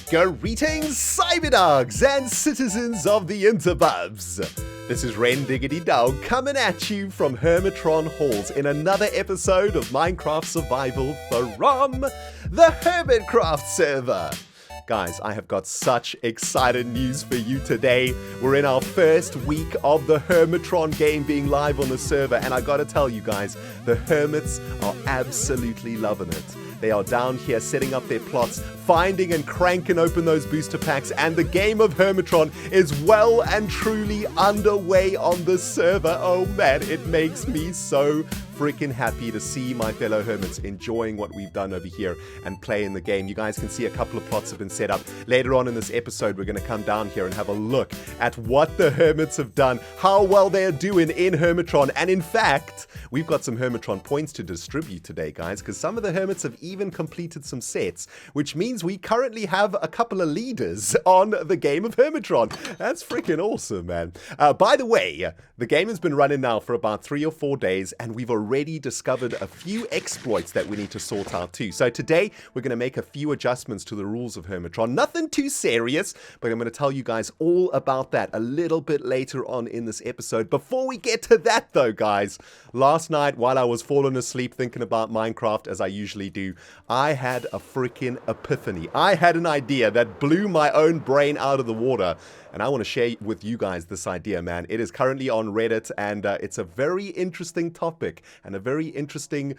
Greetings, Cyberdogs and citizens of the interbubs. This is ReNDoG coming at you from Hermitron halls in another episode of Minecraft Survival from the Hermitcraft server. Guys, I have got such excited news for you today. We're in our first week of the Hermitron game being live on the server, and I gotta tell you guys, the Hermits are absolutely loving it. They are down here setting up their plots, finding and cranking open those booster packs, and the game of Hermitron is well and truly underway on the server. Oh man, it makes me so freaking happy to see my fellow Hermits enjoying what we've done over here and playing the game. You guys can see a couple of plots have been set up. Later on in this episode, we're going to come down here and have a look at what the Hermits have done, how well they're doing in Hermitron, and in fact, we've got some Hermitron points to distribute today, guys, because some of the Hermits have even completed some sets, which means we currently have a couple of leaders on the game of Hermitron. That's freaking awesome, man. By the way, the game has been running now for about 3 or 4 days, and we've already discovered a few exploits that we need to sort out too. So today, we're going to make a few adjustments to the rules of Hermitron. Nothing too serious, but I'm going to tell you guys all about that a little bit later on in this episode. Before we get to that though, guys, last night while I was falling asleep thinking about Minecraft, as I usually do, I had a freaking epiphany. I had an idea that blew my own brain out of the water, and I want to share with you guys this idea, man. It is currently on Reddit, and it's a very interesting topic and a very interesting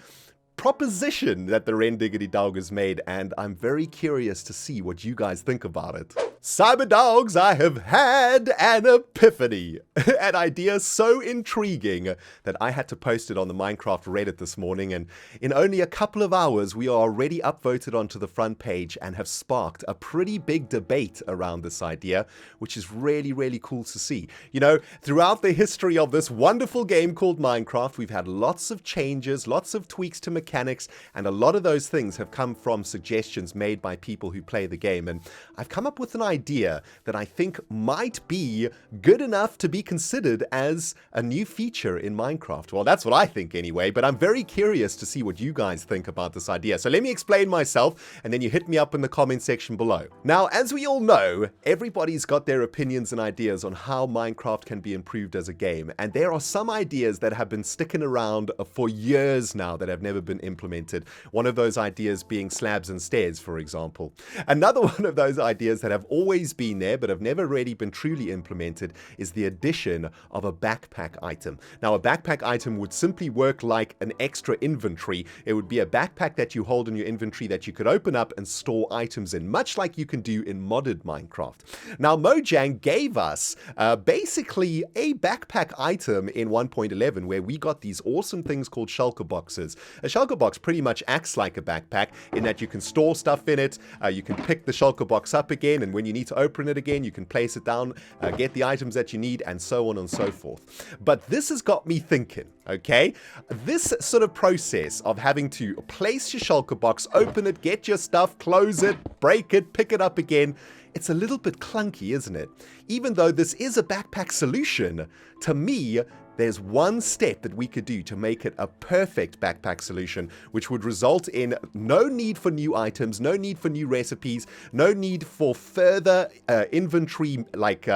proposition that the ReNDoG has made, and I'm very curious to see what you guys think about it. Cyberdogs, I have had an epiphany. An idea so intriguing that I had to post it on the Minecraft Reddit this morning, and in only a couple of hours we are already upvoted onto the front page and have sparked a pretty big debate around this idea, which is really, really cool to see. You know, throughout the history of this wonderful game called Minecraft, we've had lots of changes, lots of tweaks to mechanics, and a lot of those things have come from suggestions made by people who play the game, and I've come up with an idea that I think might be good enough to be considered as a new feature in Minecraft. Well, that's what I think anyway, but I'm very curious to see what you guys think about this idea. So let me explain myself, and then you hit me up in the comment section below. Now, as we all know, everybody's got their opinions and ideas on how Minecraft can be improved as a game, and there are some ideas that have been sticking around for years now that have never been implemented. One of those ideas being slabs and stairs, for example. Another one of those ideas that have always been there but have never really been truly implemented is the addition of a backpack item. Now, a backpack item would simply work like an extra inventory. It would be a backpack that you hold in your inventory that you could open up and store items in, much like you can do in modded Minecraft. Now, Mojang gave us basically a backpack item in 1.11 where we got these awesome things called shulker boxes. A shulker box pretty much acts like a backpack in that you can store stuff in it, you can pick the shulker box up again, and when you need to open it again, you can place it down, get the items that you need, and so on and so forth. But this has got me thinking, okay? This sort of process of having to place your shulker box, open it, get your stuff, close it, break it, pick it up again, it's a little bit clunky, isn't it? Even though this is a backpack solution, to me, there's one step that we could do to make it a perfect backpack solution, which would result in no need for new items, no need for new recipes, no need for further inventory, like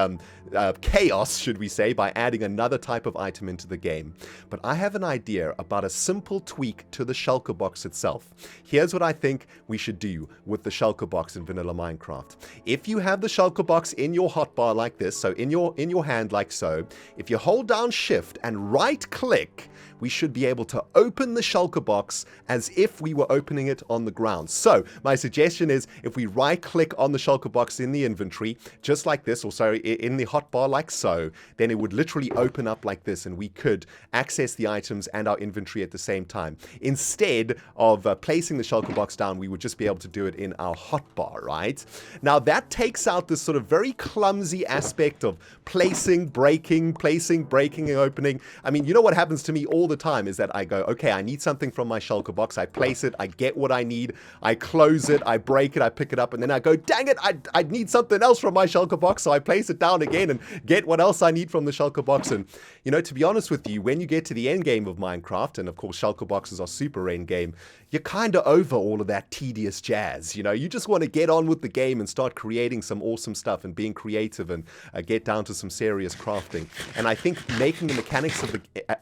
chaos, should we say, by adding another type of item into the game. But I have an idea about a simple tweak to the shulker box itself. Here's what I think we should do with the shulker box in vanilla Minecraft. If you have the shulker box in your hotbar like this, so in your hand like so, if you hold down Shift and right click, we should be able to open the shulker box as if we were opening it on the ground. So my suggestion is if we right click on the shulker box in the inventory, just like this, or sorry, in the hotbar like so, then it would literally open up like this and we could access the items and our inventory at the same time. Instead of placing the shulker box down, we would just be able to do it in our hotbar, right? Now that takes out this sort of very clumsy aspect of placing, breaking, and opening. I mean, you know what happens to me all the time is that I go, okay, I need something from my shulker box. I place it, I get what I need, I close it, I break it, I pick it up, and then I go, dang it, I need something else from my shulker box. So I place it down again and get what else I need from the shulker box. And, you know, to be honest with you, when you get to the end game of Minecraft, and of course shulker boxes are super end game, you're kind of over all of that tedious jazz. You know, you just want to get on with the game and start creating some awesome stuff and being creative and get down to some serious crafting. And I think making the mechanics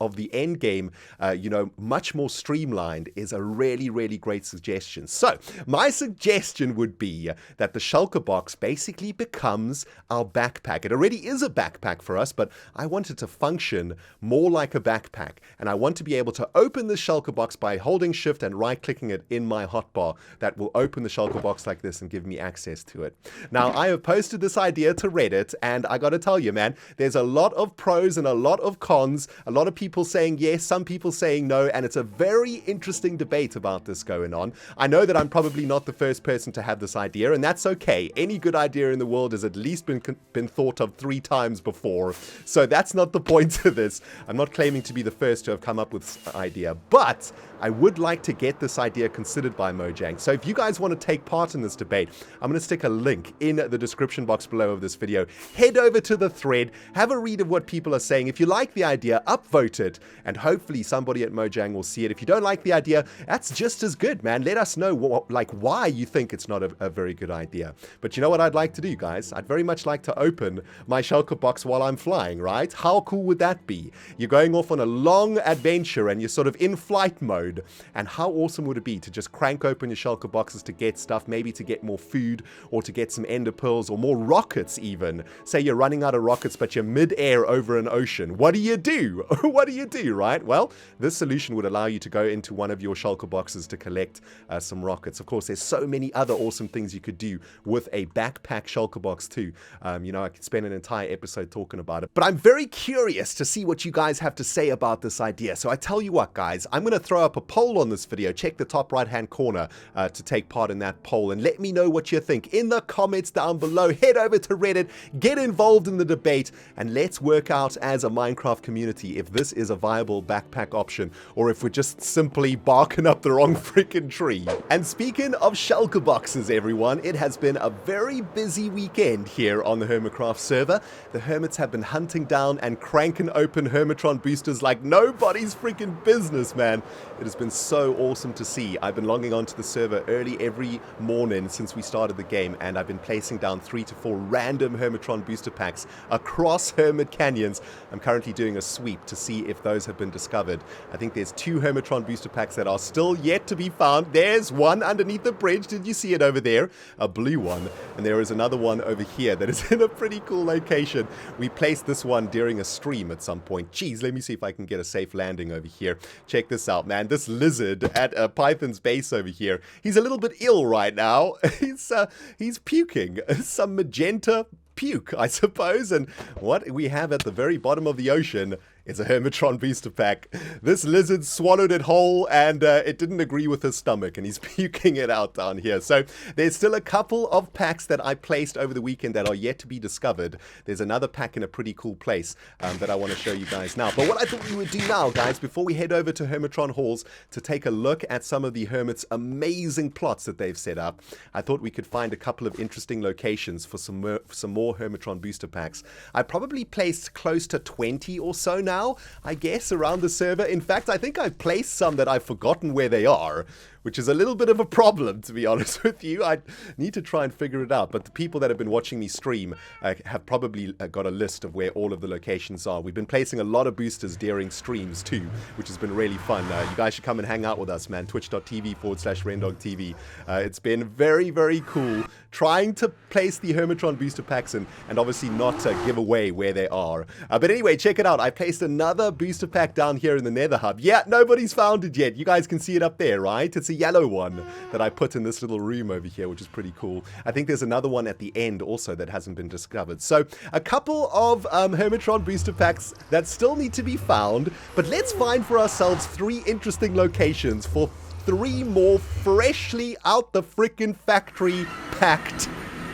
of the end game, you know, much more streamlined is a really, really great suggestion. So my suggestion would be that the shulker box basically becomes our backpack. It already is a backpack for us, but I want it to function more like a backpack. And I want to be able to open the shulker box by holding shift and right-clicking it in my hotbar. That will open the shulker box like this and give me access to it. Now, I have posted this idea to Reddit, and I gotta tell you, man, there's a lot of pros and a lot of cons, a lot of people saying yes, some people saying no, and it's a very interesting debate about this going on. I know that I'm probably not the first person to have this idea, and that's okay. Any good idea in the world has at least been thought of 3 times before, so that's not the point of this. I'm not claiming to be the first to have come up with this idea, but I would like to get this idea considered by Mojang. So if you guys want to take part in this debate, I'm going to stick a link in the description box below of this video. Head over to the thread, have a read of what people are saying. If you like the idea, upvote it, and hopefully somebody at Mojang will see it. If you don't like the idea, that's just as good, man. Let us know why you think it's not a very good idea. But you know what I'd like to do, guys? I'd very much like to open my shulker box while I'm flying, right? How cool would that be? You're going off on a long adventure and you're sort of in flight mode. And how awesome would it be to just crank open your shulker boxes to get stuff, maybe to get more food or to get some ender pearls or more rockets even. Say you're running out of rockets, but you're mid-air over an ocean. What do you do? What do you do, right? Well, this solution would allow you to go into one of your shulker boxes to collect some rockets. Of course, there's so many other awesome things you could do with a backpack shulker box too. You know, I could spend an entire episode talking about it. But I'm very curious to see what you guys have to say about this idea. So I tell you what, guys, I'm going to throw up a poll on this video. Check the top right hand corner to take part in that poll and let me know what you think in the comments down below. Head over to Reddit, get involved in the debate, and let's work out as a Minecraft community if this is a viable backpack option or if we're just simply barking up the wrong freaking tree. And speaking of shulker boxes, everyone, it has been a very busy weekend here on the Hermitcraft server. The Hermits have been hunting down and cranking open Hermitron boosters like nobody's freaking business, man. It has been so awesome to see. I've been logging onto the server early every morning since we started the game, and I've been placing down 3 to 4 random Hermitron booster packs across Hermit Canyons. I'm currently doing a sweep to see if those have been discovered. I think there's 2 Hermitron booster packs that are still yet to be found. There's one underneath the bridge. Did you see it over there? A blue one. And there is another one over here that is in a pretty cool location. We placed this one during a stream at some point. Geez, let me see if I can get a safe landing over here. Check this out, man. This lizard at Python's base over here, he's a little bit ill right now. He's puking some magenta puke, I suppose. And what we have at the very bottom of the ocean is a Hermitron booster pack. This lizard swallowed it whole, and it didn't agree with his stomach, and he's puking it out down here. So there's still a couple of packs that I placed over the weekend that are yet to be discovered. There's another pack in a pretty cool place that I want to show you guys now. But what I thought we would do now, guys, before we head over to Hermitron halls to take a look at some of the Hermits' amazing plots that they've set up, I thought we could find a couple of interesting locations for some more Hermitron booster packs. I probably placed close to 20 or so now, I guess, around the server. In fact, I think I've placed some that I've forgotten where they are, which is a little bit of a problem, to be honest with you. I need to try and figure it out, but the people that have been watching me stream have probably got a list of where all of the locations are. We've been placing a lot of boosters during streams too, which has been really fun. You guys should come and hang out with us, man. Twitch.tv/ReNDoG It's been very, very cool trying to place the Hermitron booster packs and obviously not give away where they are. But anyway, check it out. I placed another booster pack down here in the Nether Hub. Yeah, nobody's found it yet. You guys can see it up there, right? It's a yellow one that I put in this little room over here, which is pretty cool. I think there's another one at the end also that hasn't been discovered. So a couple of Hermitron booster packs that still need to be found, but let's find for ourselves 3 interesting locations for 3 more freshly out the frickin' factory packed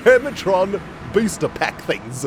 Hermitron booster pack things.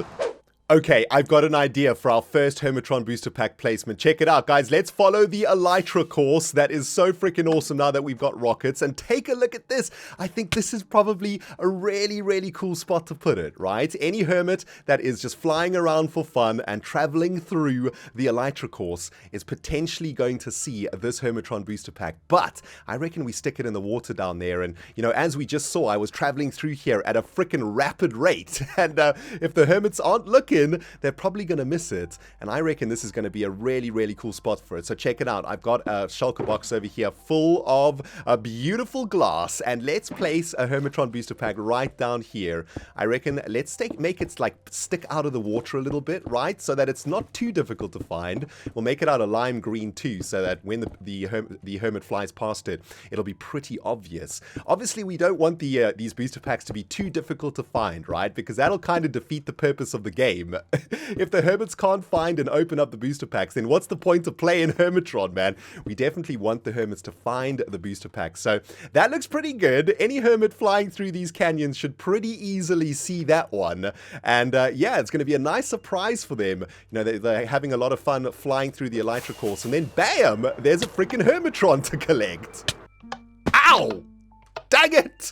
Okay, I've got an idea for our first Hermitron booster pack placement. Check it out, guys. Let's follow the Elytra course. That is so freaking awesome now that we've got rockets. And take a look at this. I think this is probably a really, really cool spot to put it, right? Any Hermit that is just flying around for fun and traveling through the Elytra course is potentially going to see this Hermitron booster pack. But I reckon we stick it in the water down there. And, you know, as we just saw, I was traveling through here at a freaking rapid rate. And if the Hermits aren't looking, they're probably going to miss it, and I reckon this is going to be a really, really cool spot for it. So check it out. I've got a shulker box over here full of a beautiful glass, and let's place a Hermitron booster pack right down here. I reckon let's make it like stick out of the water a little bit, right, so that it's not too difficult to find. We'll make it out a lime green too, so that when the Hermit flies past it, it'll be pretty obvious. Obviously, we don't want these booster packs to be too difficult to find, right, because that'll kind of defeat the purpose of the game. If the Hermits can't find and open up the booster packs, then what's the point of playing Hermitron, man? We definitely want the Hermits to find the booster packs. So that looks pretty good. Any Hermit flying through these canyons should pretty easily see that one. And yeah, it's going to be a nice surprise for them. You know, they're having a lot of fun flying through the Elytra course, and then bam, there's a freaking Hermitron to collect. Ow! Dang it!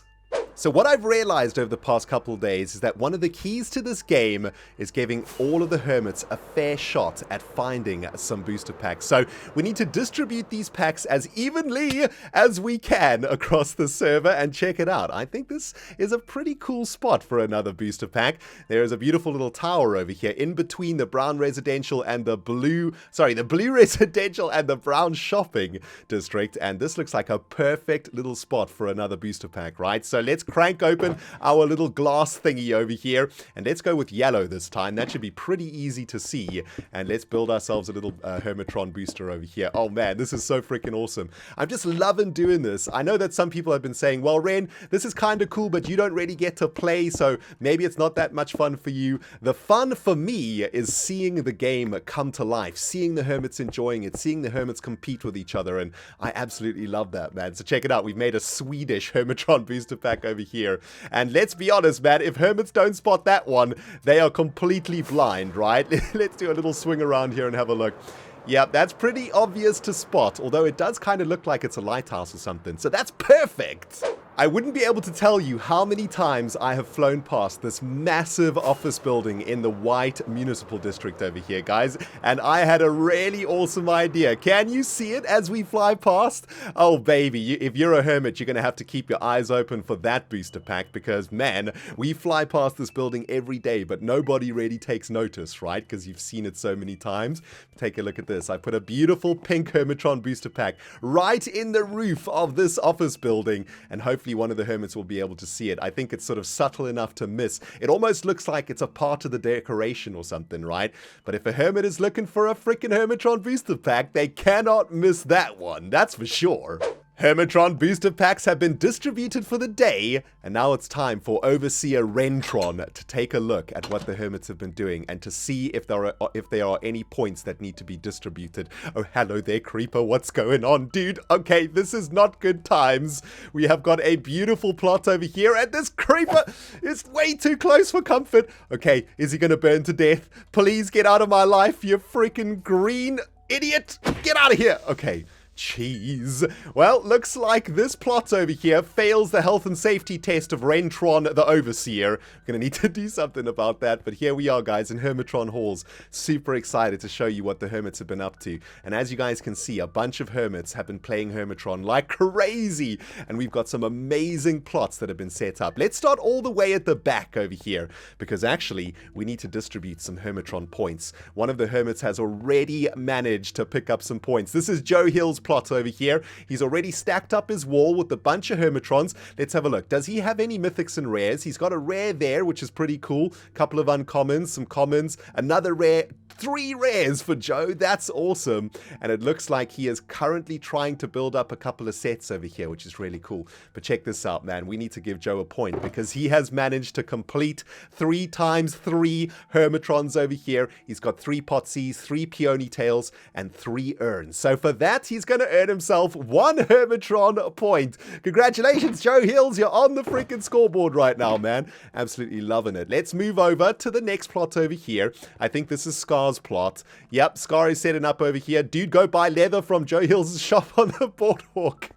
So what I've realized over the past couple of days is that one of the keys to this game is giving all of the Hermits a fair shot at finding some booster packs. So we need to distribute these packs as evenly as we can across the server, and check it out. I think this is a pretty cool spot for another booster pack. There is a beautiful little tower over here in between the brown residential and the blue residential and the brown shopping district, and this looks like a perfect little spot for another booster pack, right? So let's crank open our little glass thingy over here, and let's go with yellow this time. That should be pretty easy to see, and let's build ourselves a little Hermitron booster over here. Oh man, this is so freaking awesome. I'm just loving doing this. I know that some people have been saying, well, Ren, this is kind of cool, but you don't really get to play, so maybe it's not that much fun for you. The fun for me is seeing the game come to life, seeing the Hermits enjoying it, seeing the Hermits compete with each other, and I absolutely love that, man. So check it out. We've made a Swedish Hermitron booster pack over here. And let's be honest, man, if Hermits don't spot that one, they are completely blind, right? Let's do a little swing around here and have a look. Yeah, that's pretty obvious to spot, although it does kind of look like it's a lighthouse or something. So that's perfect. I wouldn't be able to tell you how many times I have flown past this massive office building in the white municipal district over here, guys, and I had a really awesome idea. Can you see it as we fly past? Oh, baby, if you're a Hermit, you're going to have to keep your eyes open for that booster pack, because, man, we fly past this building every day, but nobody really takes notice, right? Because you've seen it so many times. Take a look at this. I put a beautiful pink Hermitron booster pack right in the roof of this office building, and hopefully one of the Hermits will be able to see it. I think it's sort of subtle enough to miss. It almost looks like it's a part of the decoration or something, right? But if a Hermit is looking for a freaking Hermitron booster pack, they cannot miss that one. That's for sure. Hermitron booster packs have been distributed for the day, and now it's time for Overseer ReNDoG to take a look at what the Hermits have been doing and to see if there are any points that need to be distributed. Oh, hello there, Creeper. What's going on, dude? Okay, this is not good times. We have got a beautiful plot over here, and this Creeper is way too close for comfort. Okay, is he going to burn to death? Please get out of my life, you freaking green idiot. Get out of here. Okay. Jeez. Well, looks like this plot over here fails the health and safety test of ReNDoG the Overseer. We're going to need to do something about that, but here we are, guys, in Hermitron Halls. Super excited to show you what the Hermits have been up to. And as you guys can see, a bunch of Hermits have been playing Hermitron like crazy, and we've got some amazing plots that have been set up. Let's start all the way at the back over here, because actually, we need to distribute some Hermitron points. One of the Hermits has already managed to pick up some points. This is Joe Hill's plot over here. He's already stacked up his wall with a bunch of Hermitrons. Let's have a look. Does he have any mythics and rares? He's got a rare there, which is pretty cool. A couple of uncommons, some commons, another rare, 3 rares for Joe. That's awesome. And it looks like he is currently trying to build up a couple of sets over here, which is really cool. But check this out, man. We need to give Joe a point because he has managed to complete 3 times 3 Hermitrons over here. He's got 3 Potsies, 3 Peony Tails, and 3 urns. So for that, he's going to earn himself 1 Hermitron point. Congratulations, Joe Hills. You're on the freaking scoreboard right now, man. Absolutely loving it. Let's move over to the next plot over here. I think this is Scar's plot. Yep, Scar is setting up over here. Dude, go buy leather from Joe Hills' shop on the boardwalk.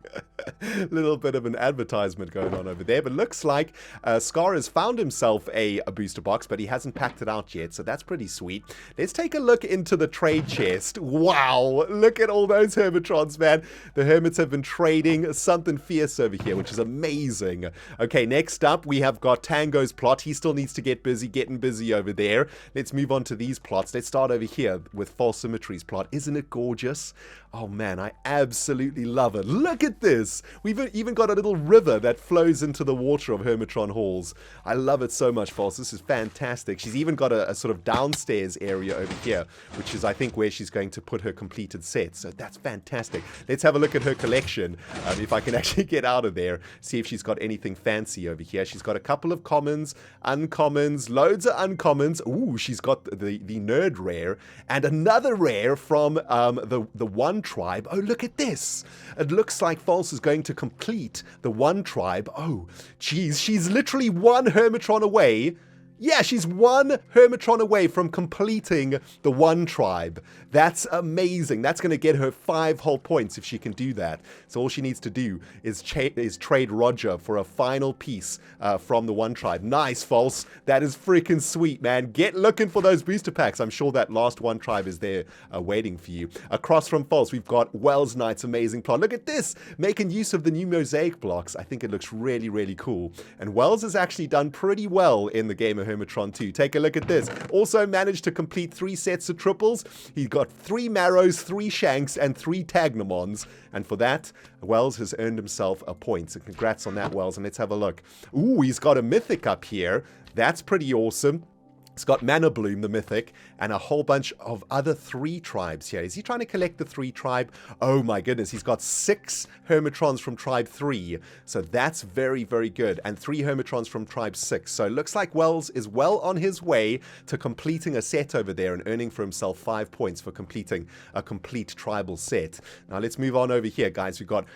Little bit of an advertisement going on over there, but looks like Scar has found himself a booster box, but he hasn't packed it out yet, so that's pretty sweet. Let's take a look into the trade chest. Wow, look at all those Hermitrons, man. The Hermits have been trading something fierce over here, which is amazing. Okay, next up, we have got Tango's plot. He still needs to get busy, getting busy over there. Let's move on to these plots. Let's start over here with False Symmetry's plot. Isn't it gorgeous? Oh man, I absolutely love it. Look at this. We've even got a little river that flows into the water of Hermitron Halls. I love it so much, False. This is fantastic. She's even got a sort of downstairs area over here, which is, I think, where she's going to put her completed set. So that's fantastic. Let's have a look at her collection. If I can actually get out of there, see if she's got anything fancy over here. She's got a couple of commons, uncommons, loads of uncommons. Ooh, she's got the nerd rare and another rare from the one tribe. Oh, look at this. It looks like False is going to complete the one tribe. Oh, geez, she's literally 1 Hermitron away. Yeah, she's 1 Hermitron away from completing the one tribe. That's amazing. That's going to get her 5 whole points if she can do that. So all she needs to do is trade Roger for a final piece from the one tribe. Nice, False. That is freaking sweet, man. Get looking for those booster packs. I'm sure that last one tribe is there waiting for you. Across from False, we've got Wells Knight's amazing plot. Look at this. Making use of the new mosaic blocks. I think it looks really, really cool. And Wells has actually done pretty well in the game of Hermitron 2. Take a look at this. Also managed to complete 3 sets of triples. He got 3 Marrows, 3 Shanks, and 3 Tagnomons. And for that, Wells has earned himself a point. So congrats on that, Wells. And let's have a look. Ooh, he's got a mythic up here. That's pretty awesome. It's got Mana Bloom, the mythic, and a whole bunch of other 3 tribes here. Is he trying to collect the 3 tribe? Oh my goodness, he's got 6 Hermitrons from tribe 3. So that's very, very good. And 3 Hermitrons from tribe 6. So it looks like Wells is well on his way to completing a set over there and earning for himself 5 points for completing a complete tribal set. Now let's move on over here, guys. We've got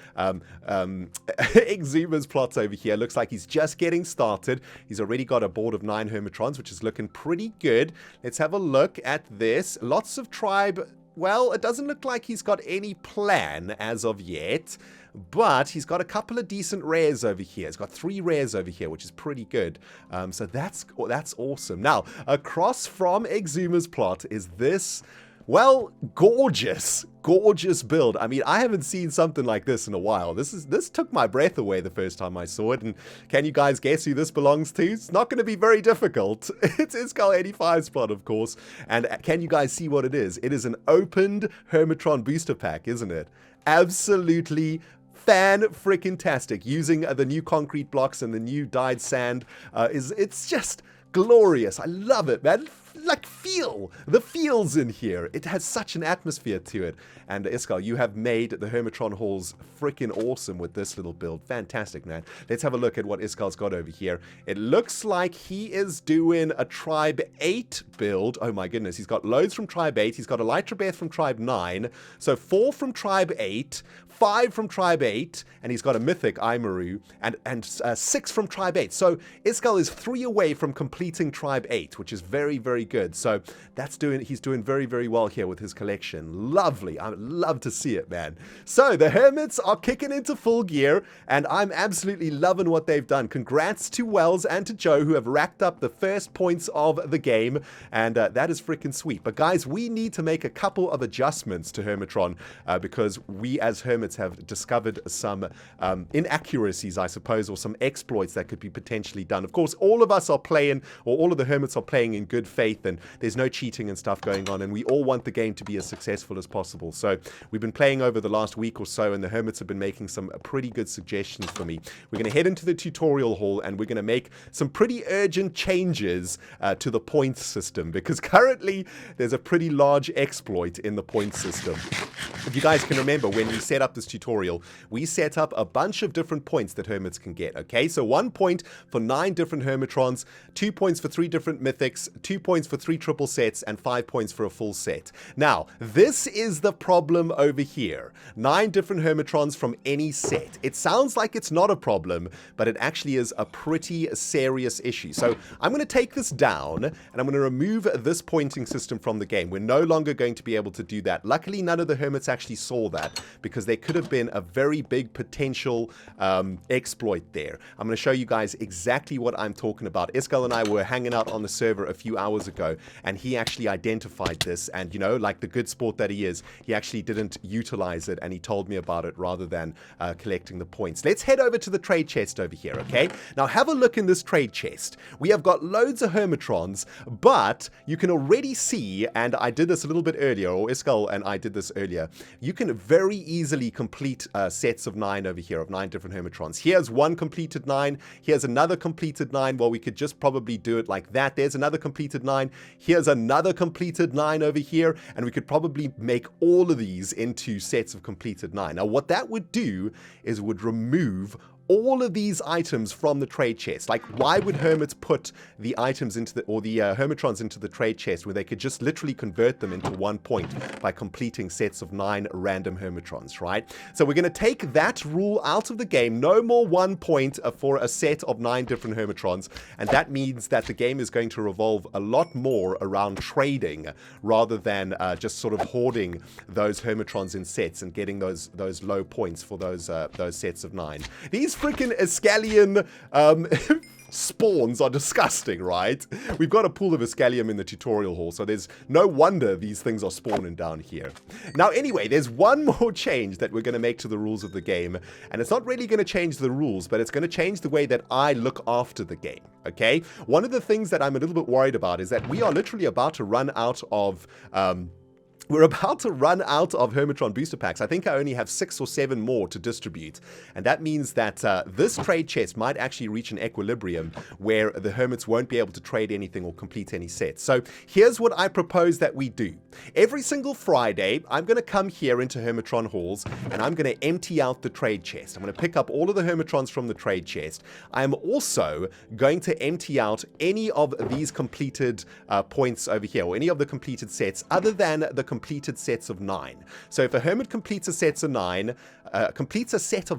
Exuma's plots over here. Looks like he's just getting started. He's already got a board of 9 Hermitrons, which is looking pretty good. Let's have a look at this. Lots of tribe. Well, it doesn't look like he's got any plan as of yet, but he's got a couple of decent rares over here. He's got 3 rares over here, which is pretty good. So that's awesome. Now, across from Exuma's plot is this, well, gorgeous build. I mean, I haven't seen something like this in a while. This took my breath away the first time I saw it. And can you guys guess who this belongs to? It's not going to be very difficult. It's Iskal85's plot, of course. And can you guys see what it is? It is an opened Hermitron booster pack, isn't it? Absolutely fan-freaking-tastic. Using the new concrete blocks and the new dyed sand. It's just glorious. I love it, man. Like, feel the feels in here. It has such an atmosphere to it. And Iskal, you have made the Hermitron Halls freaking awesome with this little build. Fantastic, man. Let's have a look at what Iskal's got over here. It looks like he is doing a Tribe 8 build. Oh my goodness, he's got loads from Tribe 8. He's got Elytra Beth from Tribe 9. So 4 from Tribe 8, 5 from Tribe 8, and he's got a Mythic Aimaru, and 6 from Tribe 8. So Iskal is 3 away from completing Tribe 8, which is very, very good. So he's doing very, very well here with his collection. Lovely. I love to see it, man. So the Hermits are kicking into full gear, and I'm absolutely loving what they've done. Congrats to Wells and to Joe, who have racked up the first points of the game, and that is freaking sweet. But guys, we need to make a couple of adjustments to Hermitron because we as Hermits have discovered some inaccuracies, I suppose, or some exploits that could be potentially done. Of course, all of us are playing, or all of the Hermits are playing in good faith faith and there's no cheating and stuff going on, and we all want the game to be as successful as possible. So we've been playing over the last week or so, and the Hermits have been making some pretty good suggestions for me. We're going to head into the tutorial hall, and we're going to make some pretty urgent changes to the points system, because currently there's a pretty large exploit in the points system. If you guys can remember, when we set up this tutorial, we set up a bunch of different points that Hermits can get, okay? So 1 point for 9 different Hermitrons, 2 points for 3 different mythics, 2 points for 3 triple sets, and 5 points for a full set. Now, this is the problem over here. 9 different Hermitrons from any set. It sounds like it's not a problem, but it actually is a pretty serious issue. So I'm going to take this down, and I'm going to remove this pointing system from the game. We're no longer going to be able to do that. Luckily, none of the Hermits actually saw that, because there could have been a very big potential exploit there. I'm going to show you guys exactly what I'm talking about. Iskal and I were hanging out on the server a few hours ago, and he actually identified this, and you know, like the good sport that he is, he actually didn't utilize it, and he told me about it rather than collecting the points. Let's head over to the trade chest over here, okay? Now have a look in this trade chest. We have got loads of Hermitrons, but you can already see, and I did this a little bit earlier, or Iskal and I did this earlier, you can very easily complete sets of 9 over here, of 9 different Hermitrons. Here's one completed 9, here's another completed 9. Well, we could just probably do it like that. There's another completed 9, here's another completed 9 over here, and we could probably make all of these into sets of completed 9. Now what that would do is would remove all of these items from the trade chest. Like, why would Hermits put the items into the, or the Hermitrons into the trade chest, where they could just literally convert them into 1 point by completing sets of 9 random Hermitrons, right? So we're going to take that rule out of the game. No more 1 point for a set of 9 different Hermitrons, and that means that the game is going to revolve a lot more around trading rather than just sort of hoarding those Hermitrons in sets and getting those low points for those sets of 9. These freaking Escallion spawns are disgusting, right? We've got a pool of Escallium in the tutorial hall, so there's no wonder these things are spawning down here. Now anyway, there's one more change that we're going to make to the rules of the game, and it's not really going to change the rules, but it's going to change the way that I look after the game, okay? One of the things that I'm a little bit worried about is that we are literally about to run out of Hermitron booster packs. I think I only have 6 or 7 more to distribute. And that means that this trade chest might actually reach an equilibrium where the Hermits won't be able to trade anything or complete any sets. So here's what I propose that we do. Every single Friday, I'm going to come here into Hermitron halls, and I'm going to empty out the trade chest. I'm going to pick up all of the Hermitrons from the trade chest. I'm also going to empty out any of these completed points over here, or any of the completed sets, other than the completed sets of 9. So if a Hermit completes a set of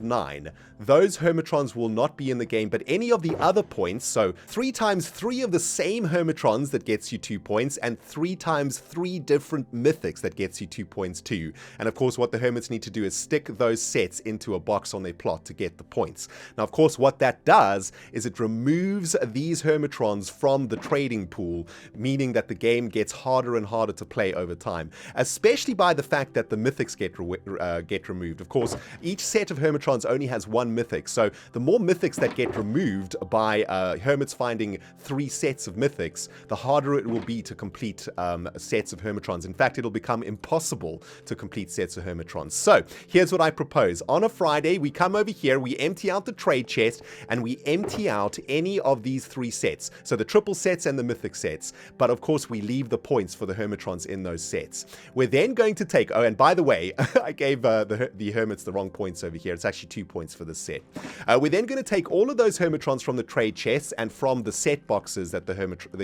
9, those Hermitrons will not be in the game, but any of the other points, so 3 times 3 of the same Hermitrons, that gets you 2 points, and 3 times 3 different mythics, that gets you 2 points too. And of course what the Hermits need to do is stick those sets into a box on their plot to get the points. Now of course what that does is it removes these Hermitrons from the trading pool, meaning that the game gets harder and harder to play over time, especially by the fact that the mythics get removed. Of course, each set of Hermitrons only has 1 mythic, so the more mythics that get removed by Hermits finding 3 sets of mythics, the harder it will be to complete sets of Hermitrons. In fact, it'll become impossible to complete sets of Hermitrons. So here's what I propose. On a Friday, we come over here, we empty out the trade chest, and we empty out any of these 3 sets, so the triple sets and the mythic sets, but of course we leave the points for the Hermitrons in those sets. We're then going to take, oh, and by the way, I gave the Hermits the wrong points over here. It's actually 2 points for this set. We're then going to take all of those Hermitrons from the trade chests and from the set boxes that the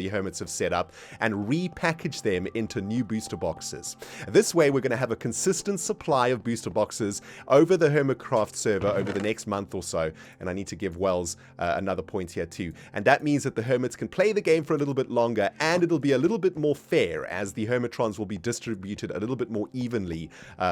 Hermits have set up, and repackage them into new booster boxes. This way we're going to have a consistent supply of booster boxes over the Hermitcraft server over the next month or so, and I need to give Wells another point here too. And that means that the Hermits can play the game for a little bit longer, and it'll be a little bit more fair, as the Hermitrons will be distributed a little bit more evenly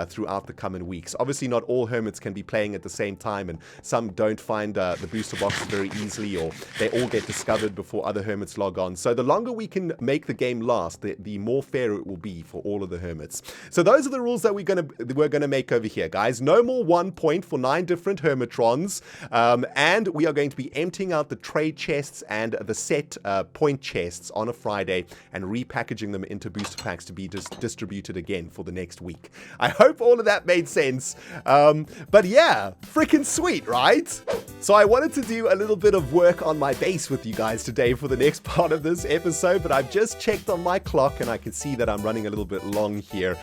throughout the coming weeks. Obviously not all all Hermits can be playing at the same time, and some don't find the booster boxes very easily, or they all get discovered before other Hermits log on. So the longer we can make the game last, the more fair it will be for all of the Hermits. So those are the rules that we're gonna make over here, guys. No more 1 point for 9 different Hermitrons, and we are going to be emptying out the trade chests and the set point chests on a Friday and repackaging them into booster packs to be distributed again for the next week. I hope all of that made sense. But yeah, freaking sweet, right? So I wanted to do a little bit of work on my base with you guys today for the next part of this episode, but I've just checked on my clock and I can see that I'm running a little bit long here.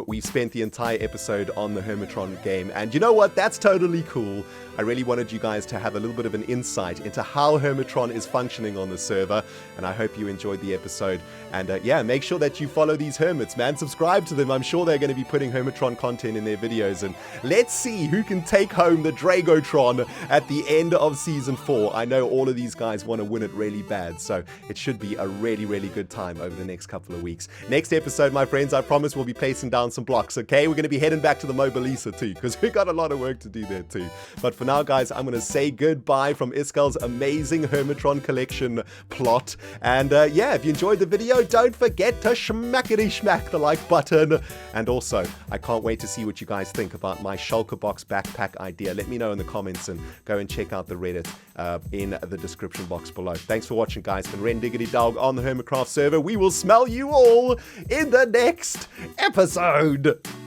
We've spent the entire episode on the Hermitron game, and you know what? That's totally cool. I really wanted you guys to have a little bit of an insight into how Hermitron is functioning on the server, and I hope you enjoyed the episode. And yeah, make sure that you follow these Hermits, man. Subscribe to them. I'm sure they're going to be putting Hermitron content in their videos, and let's see who can take home the Dragotron at the end of Season 4. I know all of these guys want to win it really bad, so it should be a really, really good time over the next couple of weeks. Next episode, my friends, I promise we'll be placing down some blocks, okay? We're going to be heading back to the Mobilisa too, because we got a lot of work to do there too. But for now, guys, I'm going to say goodbye from Iskal's amazing Hermitron collection plot. And yeah, if you enjoyed the video, don't forget to smackety-smack the like button. And also, I can't wait to see what you guys think about my Shulker box backpack idea. Let me know in the comments, and go and check out the Reddit in the description box below. Thanks for watching, guys. And ReNDoG on the Hermitcraft server. We will smell you all in the next episode.